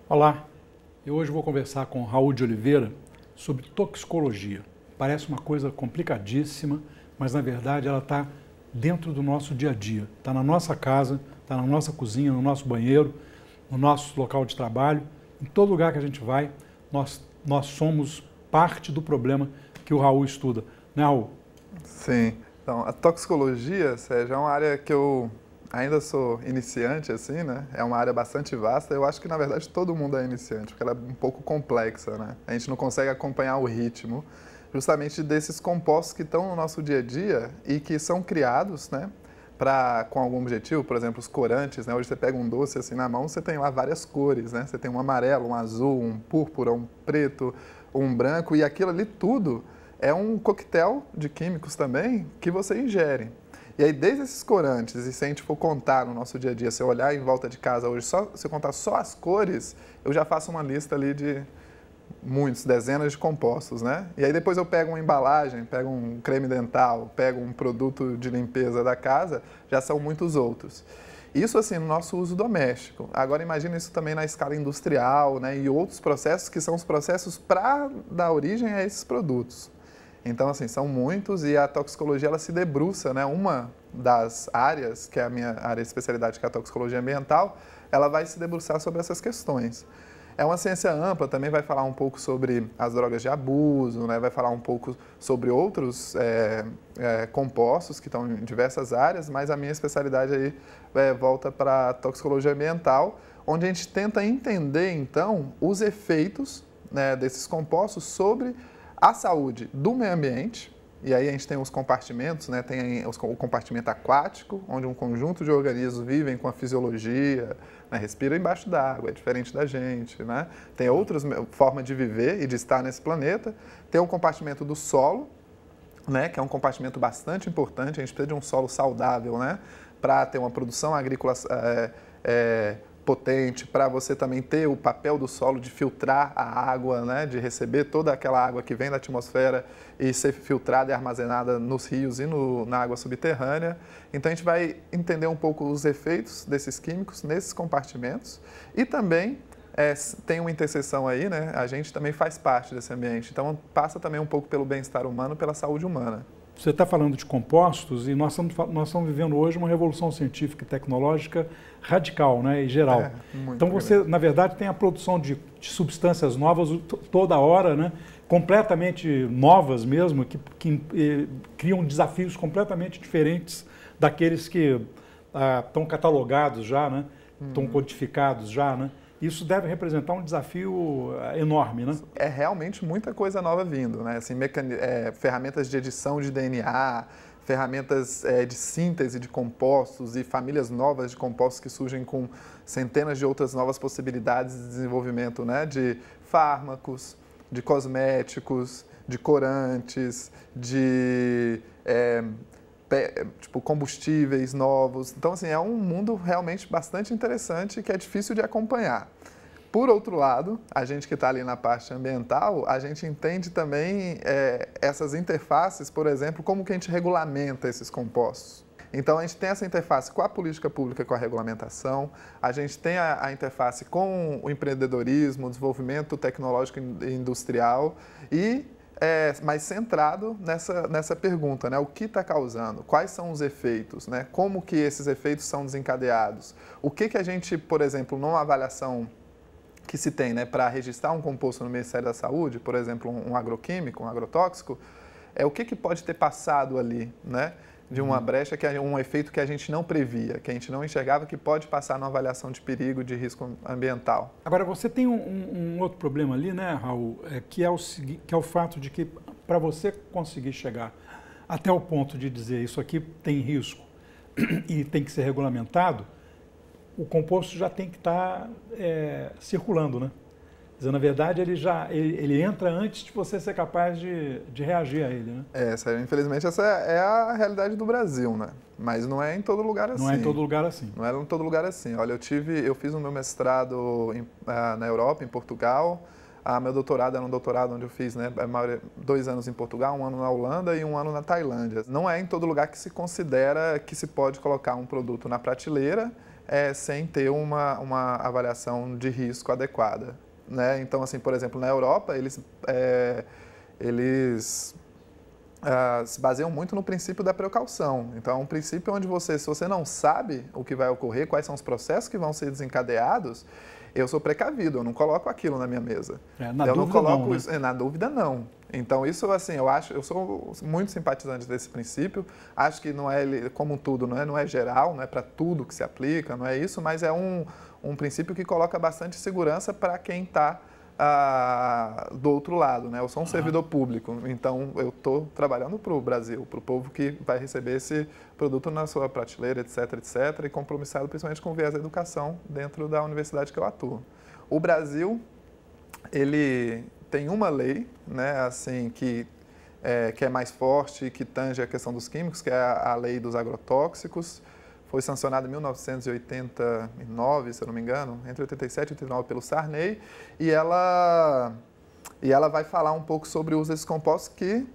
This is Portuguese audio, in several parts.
Olá, eu hoje vou conversar com Raul de Oliveira sobre toxicologia. Parece uma coisa complicadíssima, mas na verdade ela está dentro do nosso dia a dia. Está na nossa casa, está na nossa cozinha, no nosso banheiro, no nosso local de trabalho. Em todo lugar que a gente vai, nós somos parte do problema que o Raul estuda. Né, Raul? Sim. Então, a toxicologia, Sérgio, é uma área que eu ainda sou iniciante, assim, né? É uma área bastante vasta. Eu acho que, na verdade, todo mundo é iniciante, porque ela é um pouco complexa, né? A gente não consegue acompanhar o ritmo justamente desses compostos que estão no nosso dia a dia e que são criados, né? Com algum objetivo, por exemplo, os corantes, né? Hoje você pega um doce assim na mão, você tem lá várias cores, né? Você tem um amarelo, um azul, um púrpura, um preto, um branco, e aquilo ali tudo é um coquetel de químicos também que você ingere. E aí, desde esses corantes, e se a gente for contar no nosso dia a dia, se eu olhar em volta de casa hoje, se eu contar só as cores, eu já faço uma lista ali de muitos, dezenas de compostos, né? E aí depois eu pego uma embalagem, pego um creme dental, pego um produto de limpeza da casa, já são muitos outros. Isso assim no nosso uso doméstico. Agora imagina isso também na escala industrial, né? E outros processos que são os processos para dar origem a esses produtos. Então assim, são muitos e a toxicologia ela se debruça, né? Uma das áreas, que é a minha área de especialidade, que é a toxicologia ambiental, ela vai se debruçar sobre essas questões. É uma ciência ampla, também vai falar um pouco sobre as drogas de abuso, né? Vai falar um pouco sobre outros compostos que estão em diversas áreas, mas a minha especialidade aí volta para a toxicologia ambiental, onde a gente tenta entender, então, os efeitos, né, desses compostos sobre a saúde do meio ambiente. E aí a gente tem os compartimentos, né? Tem o compartimento aquático, onde um conjunto de organismos vivem com a fisiologia, né? Respiram embaixo d'água, é diferente da gente, né? Tem outras formas de viver e de estar nesse planeta. Tem o compartimento do solo, né? Que é um compartimento bastante importante. A gente precisa de um solo saudável, né? Para ter uma produção agrícola potente, para você também ter o papel do solo de filtrar a água, né, de receber toda aquela água que vem da atmosfera e ser filtrada e armazenada nos rios e na água subterrânea. Então a gente vai entender um pouco os efeitos desses químicos nesses compartimentos e também tem uma interseção aí, né, a gente também faz parte desse ambiente, então passa também um pouco pelo bem-estar humano, pela saúde humana. Você está falando de compostos e nós estamos vivendo hoje uma revolução científica e tecnológica radical, né, e geral. Então você, na verdade, tem a produção de substâncias novas toda hora, né, completamente novas mesmo, que criam desafios completamente diferentes daqueles que estão catalogados já, né, estão codificados já, né. Isso deve representar um desafio enorme, né? É realmente muita coisa nova vindo, né? Assim, ferramentas de edição de DNA, ferramentas de síntese de compostos e famílias novas de compostos que surgem com centenas de outras novas possibilidades de desenvolvimento, né? De fármacos, de cosméticos, de corantes, de combustíveis novos. Então, assim, é um mundo realmente bastante interessante que é difícil de acompanhar. Por outro lado, a gente que está ali na parte ambiental, a gente entende também essas interfaces, por exemplo, como que a gente regulamenta esses compostos. Então, a gente tem essa interface com a política pública, com a regulamentação, a gente tem a interface com o empreendedorismo, o desenvolvimento tecnológico e industrial e mais centrado nessa pergunta, né? O que está causando? Quais são os efeitos? Né? Como que esses efeitos são desencadeados? O que a gente, por exemplo, numa avaliação que se tem, né, para registrar um composto no Ministério da Saúde, por exemplo, um agroquímico, um agrotóxico, o que pode ter passado ali, né? De uma brecha, que é um efeito que a gente não previa, que a gente não enxergava, que pode passar numa avaliação de perigo, de risco ambiental. Agora, você tem um outro problema ali, né, Raul, que é o fato de que para você conseguir chegar até o ponto de dizer isso aqui tem risco e tem que ser regulamentado, o composto já tem que estar circulando, né? Quer dizer, na verdade, ele entra antes de você ser capaz de reagir a ele, né? Sérgio, infelizmente essa é a realidade do Brasil, né? Mas não é em todo lugar assim. Não é em todo lugar assim. Não é em todo lugar assim. Olha, eu fiz o meu mestrado na Europa, em Portugal. Meu doutorado era um doutorado onde eu fiz, né, 2 anos em Portugal, 1 ano na Holanda e 1 ano na Tailândia. Não é em todo lugar que se considera que se pode colocar um produto na prateleira sem ter uma avaliação de risco adequada, né? Então, assim, por exemplo, na Europa, eles se baseiam muito no princípio da precaução. Então, é um princípio onde se você não sabe o que vai ocorrer, quais são os processos que vão ser desencadeados, eu sou precavido, eu não coloco aquilo na minha mesa. Eu não coloco isso, na dúvida não. Então isso assim, eu sou muito simpatizante desse princípio. Acho que não é como tudo, não é geral, não é para tudo que se aplica, não é isso, mas é um princípio que coloca bastante segurança para quem está do outro lado, né? Eu sou um servidor público, então eu estou trabalhando para o Brasil, para o povo que vai receber esse produto na sua prateleira, etc, etc, e compromissado principalmente com o viés da educação dentro da universidade que eu atuo. O Brasil, ele tem uma lei, né, assim, que é mais forte, que tange a questão dos químicos, que é a lei dos agrotóxicos. Foi sancionada em 1989, se eu não me engano, entre 87 e 89 pelo Sarney, e ela vai falar um pouco sobre o uso desses compostos que,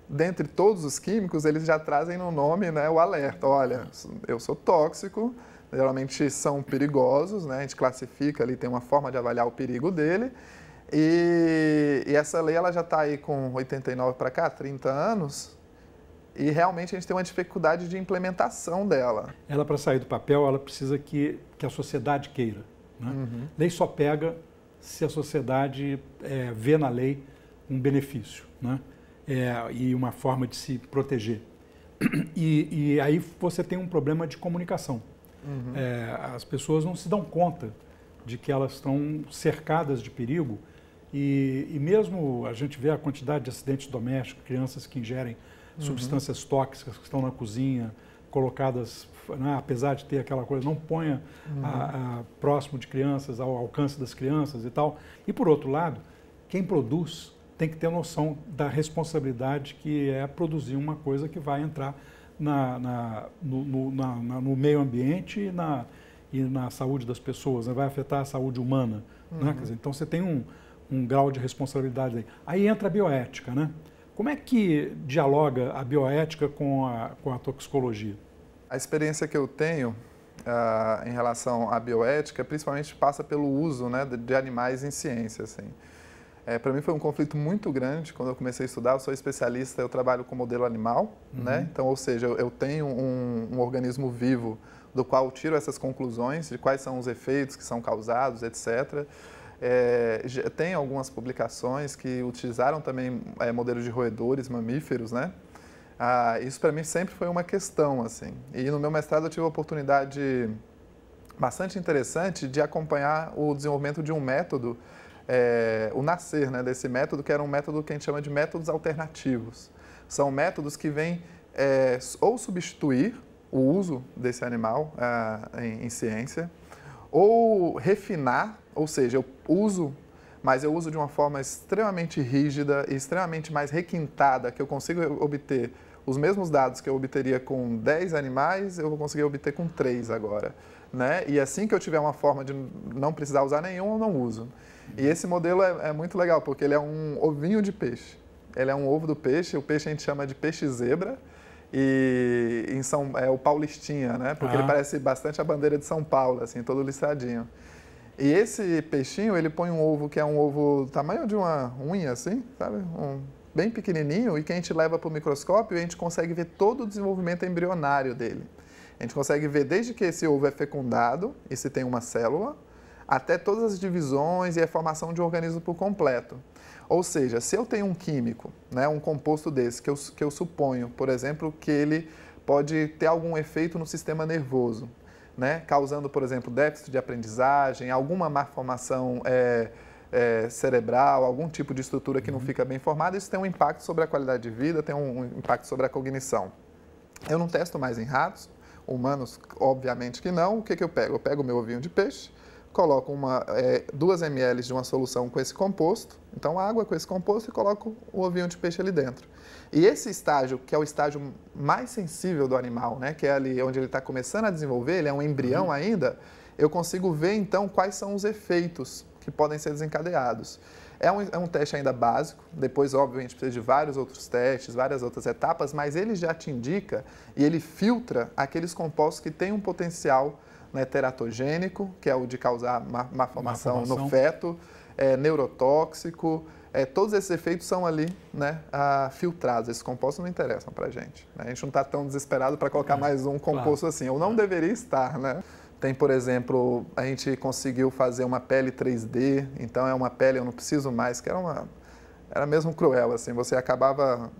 dentre todos os químicos, eles já trazem no nome, né, o alerta. Olha, eu sou tóxico, geralmente são perigosos, né, a gente classifica ali, tem uma forma de avaliar o perigo dele, e essa lei ela já está aí com 89 para cá, 30 anos, e realmente a gente tem uma dificuldade de implementação dela. Ela, para sair do papel, ela precisa que a sociedade queira, né? Lei só pega se a sociedade vê na lei um benefício, né? E uma forma de se proteger. E aí você tem um problema de comunicação. As pessoas não se dão conta de que elas estão cercadas de perigo e mesmo a gente vê a quantidade de acidentes domésticos, crianças que ingerem substâncias tóxicas que estão na cozinha, colocadas, né, apesar de ter aquela coisa, não ponha próximo de crianças, ao alcance das crianças e tal. E, por outro lado, quem produz tem que ter noção da responsabilidade que é produzir uma coisa que vai entrar no meio ambiente e na saúde das pessoas, né, vai afetar a saúde humana. Né? Quer dizer, então, você tem um grau de responsabilidade aí. Aí entra a bioética, né? Como é que dialoga a bioética com a toxicologia? A experiência que eu tenho em relação à bioética, principalmente passa pelo uso, né, de animais em ciência. Assim. Para mim foi um conflito muito grande quando eu comecei a estudar. Eu sou especialista, eu trabalho com modelo animal, né? Então, ou seja, eu tenho um organismo vivo do qual eu tiro essas conclusões de quais são os efeitos que são causados, etc. Tem algumas publicações que utilizaram também modelos de roedores, mamíferos, né? Isso para mim sempre foi uma questão, assim. E no meu mestrado eu tive a oportunidade bastante interessante de acompanhar o desenvolvimento de um método, o nascer, né, desse método, que era um método que a gente chama de métodos alternativos. São métodos que vêm ou substituir o uso desse animal em ciência, ou refinar, ou seja, eu uso, mas eu uso de uma forma extremamente rígida e extremamente mais requintada, que eu consigo obter os mesmos dados que eu obteria com 10 animais, eu vou conseguir obter com 3 agora. Né? E assim que eu tiver uma forma de não precisar usar nenhum, eu não uso. E esse modelo é muito legal, porque ele é um ovinho de peixe. Ele é um ovo do peixe, o peixe a gente chama de peixe zebra, e é o paulistinha, né? Porque ele parece bastante a bandeira de São Paulo, assim, todo listradinho. E esse peixinho, ele põe um ovo que é um ovo do tamanho de uma unha, assim, sabe? Bem pequenininho, e que a gente leva para o microscópio e a gente consegue ver todo o desenvolvimento embrionário dele. A gente consegue ver desde que esse ovo é fecundado, e se tem uma célula, até todas as divisões e a formação de um organismo por completo. Ou seja, se eu tenho um químico, né, um composto desse, que eu suponho, por exemplo, que ele pode ter algum efeito no sistema nervoso, né, causando, por exemplo, déficit de aprendizagem, alguma malformação cerebral, algum tipo de estrutura que não fica bem formada, isso tem um impacto sobre a qualidade de vida, tem um impacto sobre a cognição. Eu não testo mais em ratos, humanos, obviamente que não. O que eu pego? Eu pego o meu ovinho de peixe, coloco 2 ml de uma solução com esse composto, então água com esse composto, e coloco o ovinho de peixe ali dentro. E esse estágio, que é o estágio mais sensível do animal, né, que é ali onde ele está começando a desenvolver, ele é um embrião ainda, eu consigo ver então quais são os efeitos que podem ser desencadeados. É um teste ainda básico, depois, óbvio, a gente precisa de vários outros testes, várias outras etapas, mas ele já te indica e ele filtra aqueles compostos que têm um potencial né, teratogênico, que é o de causar má formação no feto, neurotóxico. Todos esses efeitos são ali, né, filtrados. Esses compostos não interessam para a gente. Né? A gente não está tão desesperado para colocar mais um composto assim, ou não deveria estar, né? Tem, por exemplo, a gente conseguiu fazer uma pele 3D, então é uma pele eu não preciso mais, que era mesmo cruel, assim, você acabava,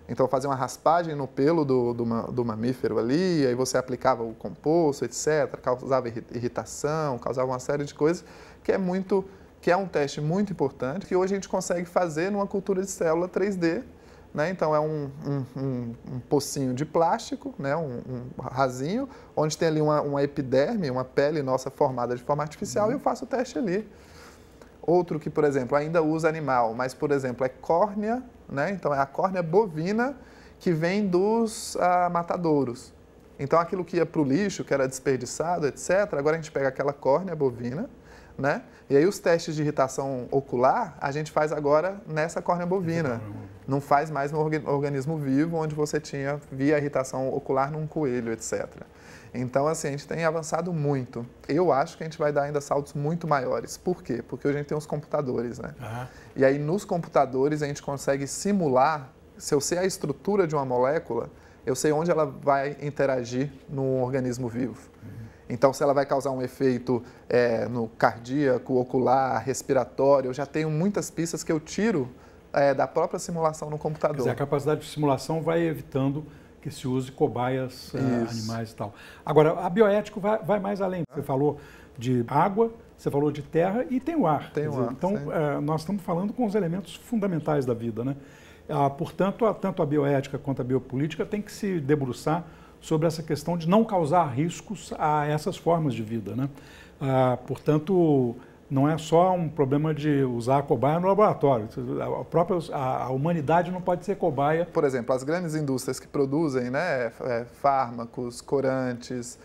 então fazia uma raspagem no pelo do mamífero ali, aí você aplicava o composto, etc., causava irritação, causava uma série de coisas, que é um teste muito importante, que hoje a gente consegue fazer numa cultura de célula 3D, né? Então, é um pocinho de plástico, né? um rasinho, onde tem ali uma epiderme, uma pele nossa formada de forma artificial, e eu faço o teste ali. Outro que, por exemplo, ainda usa animal, mas, por exemplo, é córnea, né? Então, é a córnea bovina que vem dos matadouros. Então, aquilo que ia para o lixo, que era desperdiçado, etc., agora a gente pega aquela córnea bovina, né? E aí os testes de irritação ocular a gente faz agora nessa córnea bovina. Não faz mais no organismo vivo, onde você via irritação ocular num coelho, etc. Então, assim, a gente tem avançado muito. Eu acho que a gente vai dar ainda saltos muito maiores. Por quê? Porque hoje a gente tem os computadores, né? E aí, nos computadores, a gente consegue simular, se eu sei a estrutura de uma molécula, eu sei onde ela vai interagir no organismo vivo. Então, se ela vai causar um efeito no cardíaco, ocular, respiratório, eu já tenho muitas pistas que eu tiro da própria simulação no computador. Quer dizer, a capacidade de simulação vai evitando que se use cobaias animais e tal. Agora, a bioética vai mais além. Você falou de água, você falou de terra e tem o ar. Tem o ar. Então, nós estamos falando com os elementos fundamentais da vida, né? Portanto, tanto a bioética quanto a biopolítica tem que se debruçar sobre essa questão de não causar riscos a essas formas de vida, né? Portanto, não é só um problema de usar a cobaia no laboratório. A humanidade não pode ser cobaia. Por exemplo, as grandes indústrias que produzem, né, fármacos, corantes,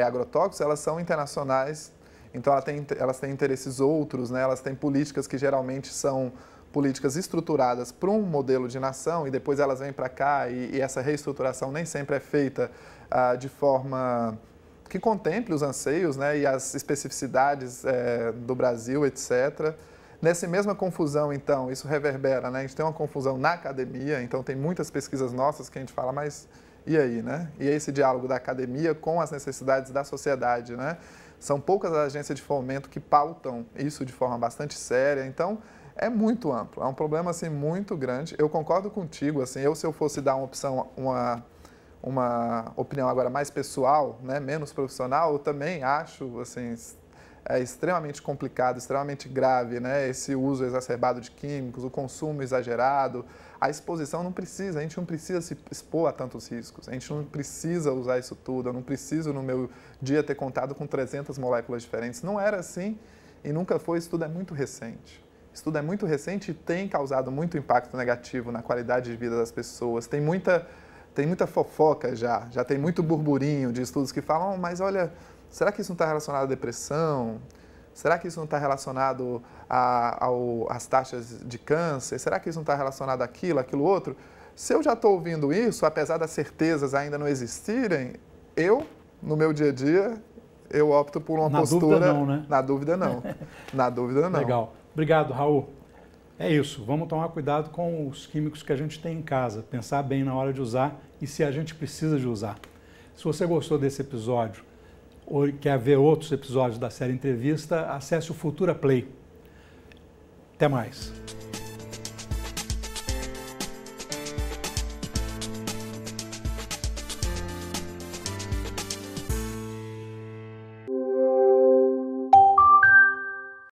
agrotóxicos, elas são internacionais, então elas têm interesses outros, né? Elas têm políticas que geralmente são políticas estruturadas para um modelo de nação e depois elas vêm para cá e essa reestruturação nem sempre é feita de forma que contemple os anseios, né, e as especificidades do Brasil, etc. Nessa mesma confusão, então, isso reverbera, né? A gente tem uma confusão na academia, então tem muitas pesquisas nossas que a gente fala, mas e aí, né? E esse diálogo da academia com as necessidades da sociedade, né? São poucas as agências de fomento que pautam isso de forma bastante séria, então é muito amplo, é um problema assim muito grande. Eu concordo contigo, assim, se eu fosse dar uma opinião agora mais pessoal, né, menos profissional, eu também acho assim extremamente complicado, extremamente grave, né, esse uso exacerbado de químicos, o consumo exagerado, a exposição a gente não precisa se expor a tantos riscos, a gente não precisa usar isso tudo, eu não preciso no meu dia ter contato com 300 moléculas diferentes, não era assim e nunca foi, isso tudo é muito recente. Isso tudo é muito recente e tem causado muito impacto negativo na qualidade de vida das pessoas. Tem muita fofoca já tem muito burburinho de estudos que falam, mas olha, será que isso não está relacionado à depressão? Será que isso não está relacionado às taxas de câncer? Será que isso não está relacionado àquilo outro? Se eu já estou ouvindo isso, apesar das certezas ainda não existirem, no meu dia a dia, eu opto por uma postura... Na dúvida não, né? Na dúvida não. Na dúvida não. Legal. Obrigado, Raul. É isso, vamos tomar cuidado com os químicos que a gente tem em casa, pensar bem na hora de usar e se a gente precisa de usar. Se você gostou desse episódio ou quer ver outros episódios da série Entrevista, acesse o Futura Play. Até mais.